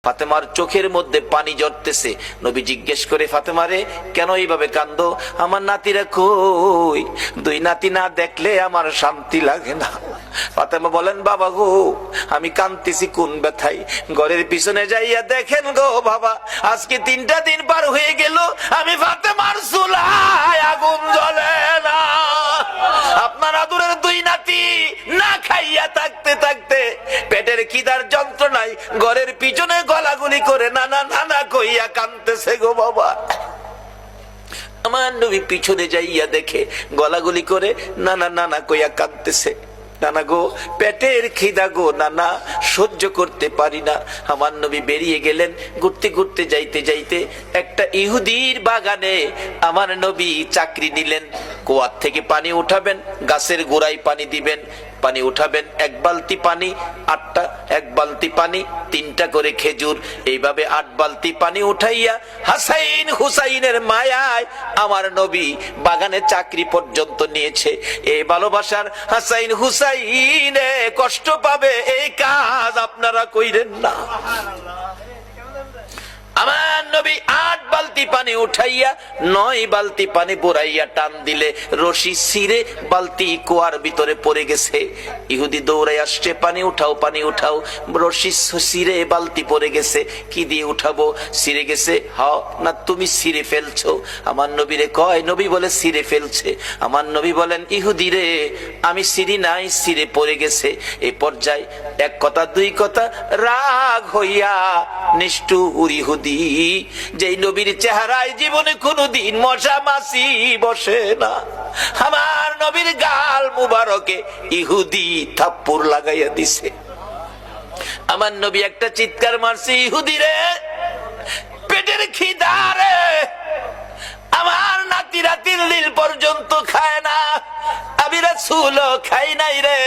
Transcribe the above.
ফাতেমার চোখের মধ্যে পানি ঝরতেছে। নবী জিজ্ঞেস করে, ফাতেমা রে, কেন এইভাবে কান্দো? আমার নাতিরা কই? দুই নাতি না দেখলে আমার শান্তি লাগে না। ফাতেমা বলেন, বাবা গো, আমি কাঁদতেছি কোন ব্যথায়। ঘরের পিছনে যাইয়া দেখেন গো বাবা, আজকে 3টা দিন পার হয়ে গেল, আমি ফাতেমার চুলায় আগুন জ্বলে না। আপনার আদরের দুই নাতি না খাইয়া থাকতে থাকতে পেটের খিদার যন্ত্রণায় ঘরের পিছনে গলাগুলি করে নানা নানা কইয়া কাঁদতেছে গো বাবা। আমার নবী পিছনে যাইয়া দেখে গলাগুলি করে নানা নানা কইয়া কাঁদতেছে। নানা গো, পেটের খিদা গো নানা, সহ্য করতে পারি না। আমার নবী বেরিয়ে গেলেন। ঘুরতে ঘুরতে যাইতে যাইতে একটা ইহুদির বাগানে আমার নবী চাকরি নিলেন। কুয়ার থেকে পানি উঠাবেন, গাছের গোড়ায় পানি দিবেন, পানি উঠাবেন, 1 বালতি পানি 8টা, 1 বালতি পানি 3টা করে খেজুর, এইভাবে 8 বালতি পানি উঠাইয়া হাসাইন হুসাইনের মায়ায় আমার নবী বাগানে চাকরি পর্যন্ত নিয়েছে। এই ভালোবাসার হাসাইন হুসাইনে কষ্ট পাবে, এই কাজ আপনারা কইরেন না। আমার নবী 8 বালতি পানি উঠাইয়া 9 বালতি পানি বুড়াইয়া টান দিলে রশি ছিঁড়ে বালতি কুয়ার ভিতরে পড়ে গেছে। ইহুদি দৌড়াই আসছে, পানি উঠাও পানি উঠাও। রশি ছিঁড়ে বালতি পড়ে গেছে, কি দিয়ে উঠাবো? ছিঁড়ে গেছে। না, তুমি ছিঁড়ে ফেলছো। আমার নবীরে কয়, নবী বলে ছিঁড়ে ফেলছে। আমার নবী বলেন, ইহুদি রে, আমি ছিঁড়ি নাই, ছিঁড়ে পড়ে গেছে। এই পর্যায়ে 1 কথা 2 কথা রাগ হইয়া নিষ্ঠুর ইহুদি, যেই নবীর চেহারায় জীবনে কোনদিন মশা মাছি বসে না, আমার নবীর গাল মুবারকে ইহুদি থাপ্পড় লাগাইয়া দিছে। আমার নবী একটা চিৎকার মারছে, ইহুদি রে, পেটের খিদা রে, আমার নাতিরা 3 দিন পর্যন্ত খায় না, আমি রাসূলও খাই নাই রে।